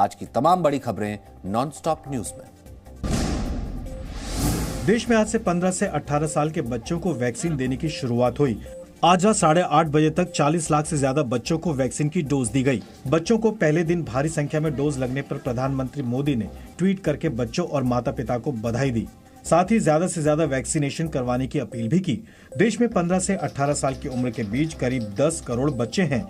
आज की तमाम बड़ी खबरें नॉनस्टॉप न्यूज में। देश में आज से 15 से 18 साल के बच्चों को वैक्सीन देने की शुरुआत हुई। आज रात 8:30 बजे तक 40 लाख से ज्यादा बच्चों को वैक्सीन की डोज दी गई। बच्चों को पहले दिन भारी संख्या में डोज लगने पर प्रधानमंत्री मोदी ने ट्वीट करके बच्चों और माता पिता को बधाई दी। साथ ही ज्यादा से ज्यादा वैक्सीनेशन करवाने की अपील भी की। देश में 15 से 18 साल की उम्र के बीच करीब 10 करोड़ बच्चे हैं।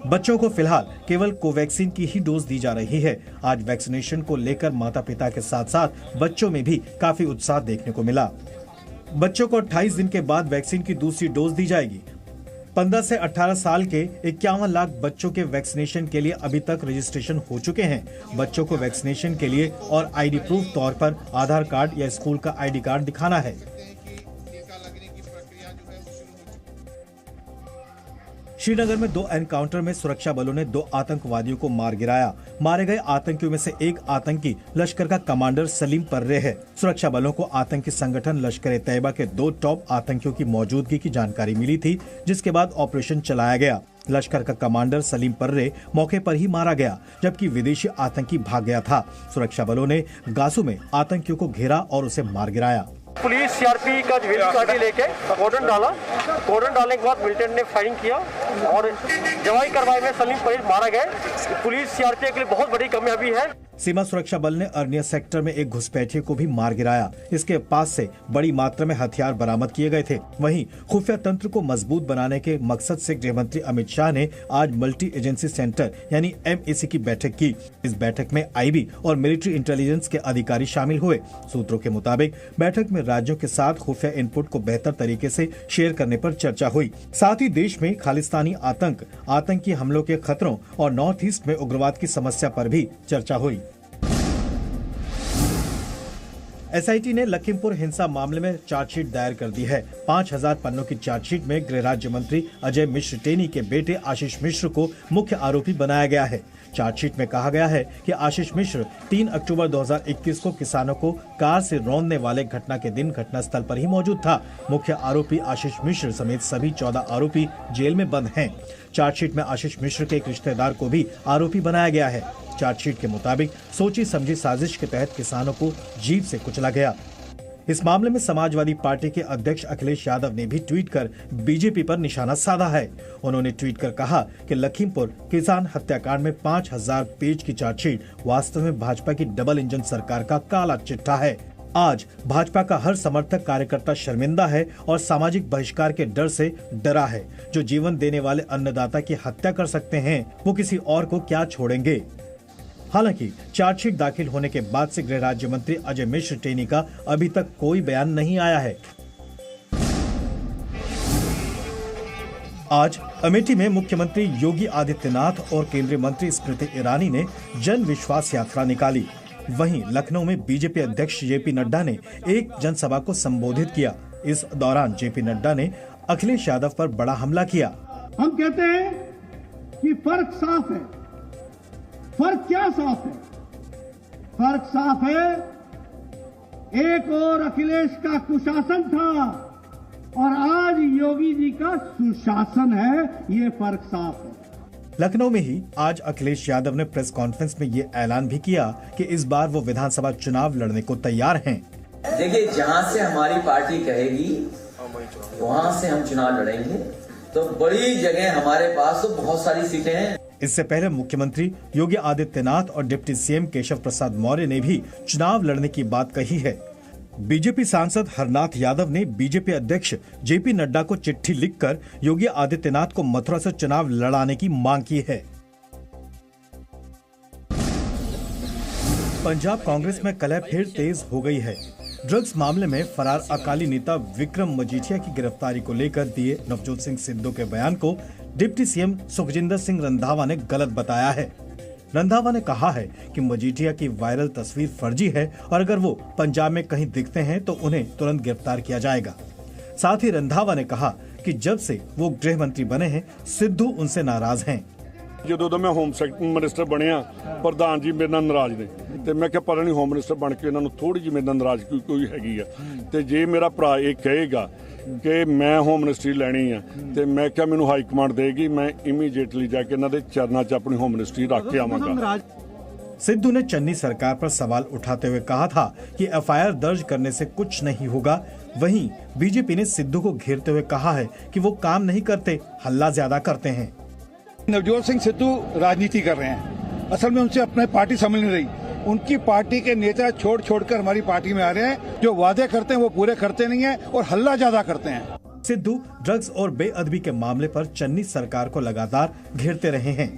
बच्चों को फिलहाल केवल कोवैक्सीन की ही डोज दी जा रही है। आज वैक्सीनेशन को लेकर माता पिता के साथ साथ बच्चों में भी काफी उत्साह देखने को मिला। बच्चों को 28 दिन के बाद वैक्सीन की दूसरी डोज दी जाएगी। 15 से 18 साल के 51 लाख बच्चों के वैक्सीनेशन के लिए अभी तक रजिस्ट्रेशन हो चुके हैं। बच्चों को वैक्सीनेशन के लिए और आईडी प्रूफ तौर पर आधार कार्ड या स्कूल का आईडी कार्ड दिखाना है। श्रीनगर में 2 एनकाउंटर में सुरक्षा बलों ने 2 आतंकवादियों को मार गिराया। मारे गए आतंकियों में से एक आतंकी लश्कर का कमांडर सलीम पर्रे है। सुरक्षा बलों को आतंकी संगठन लश्कर-ए-तैयबा के 2 टॉप आतंकियों की मौजूदगी की जानकारी मिली थी, जिसके बाद ऑपरेशन चलाया गया। लश्कर का कमांडर सलीम पर्रे मौके पर ही मारा गया, जबकि विदेशी आतंकी भाग गया था। सुरक्षा बलों ने गासू में आतंकियों को घेरा और उसे मार गिराया। पुलिस सीआरपी का गाड़ी लेके कॉर्डन डाला। कॉर्डन डालने के बाद मिलिटेंट ने फायरिंग किया और जवाई कार्रवाई में सलीम पर्रे मारा गया। पुलिस सीआरपी के लिए बहुत बड़ी कामयाबी है। सीमा सुरक्षा बल ने अरनिया सेक्टर में एक घुसपैठिए को भी मार गिराया। इसके पास से बड़ी मात्रा में हथियार बरामद किए गए थे। वहीं खुफिया तंत्र को मजबूत बनाने के मकसद से गृह मंत्री अमित शाह ने आज मल्टी एजेंसी सेंटर यानी MAC की बैठक की। इस बैठक में IB और मिलिट्री इंटेलिजेंस के अधिकारी शामिल हुए। सूत्रों के मुताबिक बैठक में राज्यों के साथ खुफिया इनपुट को बेहतर तरीके से शेयर करने पर चर्चा हुई। साथ ही देश में खालिस्तानी आतंक, आतंकी हमलों के खतरों और नॉर्थ ईस्ट में उग्रवाद की समस्या पर भी चर्चा हुई। SIT ने लखीमपुर हिंसा मामले में चार्जशीट दायर कर दी है। 5000 पन्नों की चार्जशीट में गृह राज्य मंत्री अजय मिश्र टेनी के बेटे आशीष मिश्र को मुख्य आरोपी बनाया गया है। चार्जशीट में कहा गया है कि आशीष मिश्र 3 अक्टूबर 2021 को किसानों को कार से रौंदने वाले घटना के दिन घटनास्थल पर ही मौजूद था। मुख्य आरोपी आशीष मिश्र समेत सभी 14 आरोपी जेल में बंद हैं। चार्जशीट में आशीष मिश्र के एक रिश्तेदार को भी आरोपी बनाया गया है। चार्जशीट के मुताबिक सोची समझी साजिश के तहत किसानों को जीप से कुचला गया। इस मामले में समाजवादी पार्टी के अध्यक्ष अखिलेश यादव ने भी ट्वीट कर बीजेपी पर निशाना साधा है। उन्होंने ट्वीट कर कहा कि लखीमपुर किसान हत्याकांड में 5000 पेज की चार्जशीट वास्तव में भाजपा की डबल इंजन सरकार का काला चिट्ठा है। आज भाजपा का हर समर्थक कार्यकर्ता शर्मिंदा है और सामाजिक बहिष्कार के डर से डरा है। जो जीवन देने वाले अन्नदाता की हत्या कर सकते हैं, वो किसी और को क्या छोड़ेंगे। हालांकि चार्जशीट दाखिल होने के बाद से गृह राज्य मंत्री अजय मिश्र टेनी का अभी तक कोई बयान नहीं आया है। आज अमेठी में मुख्यमंत्री योगी आदित्यनाथ और केंद्रीय मंत्री स्मृति ईरानी ने जन विश्वास यात्रा निकाली। वहीं लखनऊ में बीजेपी अध्यक्ष JP नड्डा ने एक जनसभा को संबोधित किया। इस दौरान JP नड्डा ने अखिलेश यादव पर बड़ा हमला किया। हम कहते हैं कि फर्क साफ है। फर्क क्या साफ है? फर्क साफ है, एक और अखिलेश का कुशासन था और आज योगी जी का सुशासन है। ये फर्क साफ है। लखनऊ में ही आज अखिलेश यादव ने प्रेस कॉन्फ्रेंस में ये ऐलान भी किया कि इस बार वो विधानसभा चुनाव लड़ने को तैयार हैं। देखिए, जहां से हमारी पार्टी कहेगी वहां से हम चुनाव लड़ेंगे। तो बड़ी जगह हमारे पास तो बहुत सारी सीटें हैं। इससे पहले मुख्यमंत्री योगी आदित्यनाथ और डिप्टी CM केशव प्रसाद मौर्य ने भी चुनाव लड़ने की बात कही है। बीजेपी सांसद हरनाथ यादव ने बीजेपी अध्यक्ष JP नड्डा को चिट्ठी लिखकर योगी आदित्यनाथ को मथुरा से चुनाव लड़ाने की मांग की है। पंजाब कांग्रेस में कलह फिर तेज हो गई है। ड्रग्स मामले में फरार अकाली नेता विक्रम मजीठिया की गिरफ्तारी को लेकर दिए नवजोत सिंह सिद्धू के बयान को डिप्टी CM सुखजिंदर सिंह रंधावा ने गलत बताया है। रंधावा ने कहा है कि मजीठिया की वायरल तस्वीर फर्जी है और अगर वो पंजाब में कहीं दिखते हैं तो उन्हें तुरंत गिरफ्तार किया जाएगा। साथ ही रंधावा ने कहा कि जब से वो गृह मंत्री बने हैं, सिद्धू उनसे नाराज हैं। ਜਦੋਂ ਤੋਂ ਮੈਂ ਹੋਮ ਮਿਨਿਸਟਰ ਬਣਿਆ ਪ੍ਰਧਾਨ ਜੀ ਮੇਰੇ ਨਾਲ ਨਾਰਾਜ਼ ਨੇ ਤੇ ਮੈਂ ਕਿਹਾ ਪਤਾ ਨਹੀਂ ਹੋਮ ਮਿਨਿਸਟਰ ਬਣ ਕੇ ਇਹਨਾਂ ਨੂੰ ਥੋੜੀ ਜਿਹੀ ਮੇਰੇ ਨਾਲ ਨਾਰਾਜ਼ ਕੋਈ ਹੈਗੀ ਆ ਤੇ ਜੇ ਮੇਰਾ ਭਰਾ ਇਹ ਕਹੇਗਾ ਕਿ ਮੈਂ ਹੋਮ ਮਿਨਿਸਟਰੀ ਲੈਣੀ ਆ ਤੇ ਮੈਂ ਕਿਹਾ ਮੈਨੂੰ ਹਾਈ ਕਮਾਂਡ ਦੇਗੀ, ਮੈਂ ਇਮੀਡੀਏਟਲੀ ਜਾ ਕੇ ਇਹਨਾਂ ਦੇ ਚਰਨਾਂ 'ਚ ਆਪਣੀ ਹੋਮ ਮਿਨਿਸਟਰੀ ਰੱਖ ਕੇ ਆਵਾਂਗਾ। सिद्धू ने चन्नी सरकार पर सवाल उठाते हुए कहा था कि एफआईआर दर्ज करने से कुछ नहीं होगा। वहीं बीजेपी ने सिद्धू को घेरते हुए कहा है कि वो काम नहीं करते, हल्ला ज्यादा करते हैं। नवजोत सिंह सिद्धू राजनीति कर रहे हैं, असल में उनसे अपनी पार्टी संभल नहीं रही। उनकी पार्टी के नेता छोड़कर हमारी पार्टी में आ रहे हैं। जो वादे करते हैं वो पूरे करते नहीं है और हल्ला ज्यादा करते हैं। सिद्धू ड्रग्स और बेअदबी के मामले पर चन्नी सरकार को लगातार घेरते रहे हैं।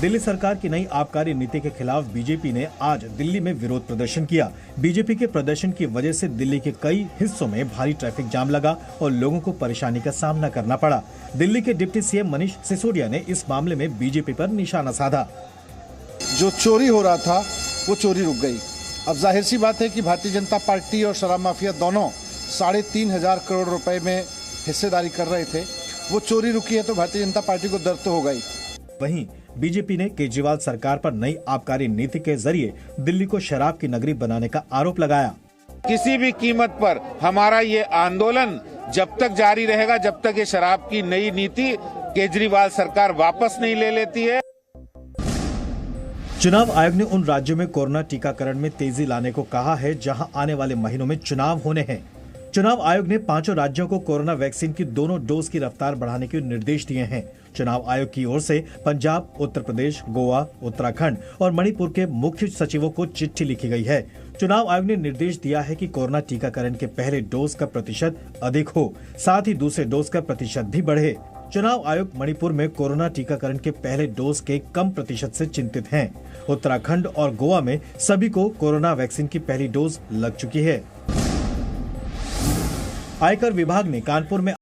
दिल्ली सरकार की नई आबकारी नीति के खिलाफ बीजेपी ने आज दिल्ली में विरोध प्रदर्शन किया। बीजेपी के प्रदर्शन की वजह से दिल्ली के कई हिस्सों में भारी ट्रैफिक जाम लगा और लोगों को परेशानी का सामना करना पड़ा। दिल्ली के डिप्टी सीएम मनीष सिसोदिया ने इस मामले में बीजेपी पर निशाना साधा। जो चोरी हो रहा था वो चोरी रुक गई। अब जाहिर सी बात है कि भारतीय जनता पार्टी और शराब माफिया दोनों 3,500 करोड़ रुपए में हिस्सेदारी कर रहे थे। वो चोरी रुकी है तो भारतीय जनता पार्टी को दर्द तो होगा ही। वहीं बीजेपी ने केजरीवाल सरकार पर नई आबकारी नीति के जरिए दिल्ली को शराब की नगरी बनाने का आरोप लगाया। किसी भी कीमत पर हमारा ये आंदोलन जब तक जारी रहेगा, जब तक ये शराब की नई नीति केजरीवाल सरकार वापस नहीं ले लेती है। चुनाव आयोग ने उन राज्यों में कोरोना टीकाकरण में तेजी लाने को कहा है जहां आने वाले महीनों में चुनाव होने हैं। चुनाव आयोग ने 5 राज्यों को कोरोना वैक्सीन की दोनों डोज की रफ्तार बढ़ाने के निर्देश दिए हैं। चुनाव आयोग की ओर से पंजाब, उत्तर प्रदेश, गोवा, उत्तराखंड और मणिपुर के मुख्य सचिवों को चिट्ठी लिखी गई है। चुनाव आयोग ने निर्देश दिया है कि कोरोना टीकाकरण के पहले डोज का प्रतिशत अधिक हो, साथ ही दूसरे डोज का प्रतिशत भी बढ़े। चुनाव आयोग मणिपुर में कोरोना टीकाकरण के पहले डोज के कम प्रतिशत से चिंतित हैं। उत्तराखंड और गोवा में सभी को कोरोना वैक्सीन की पहली डोज लग चुकी है। आयकर विभाग ने कानपुर में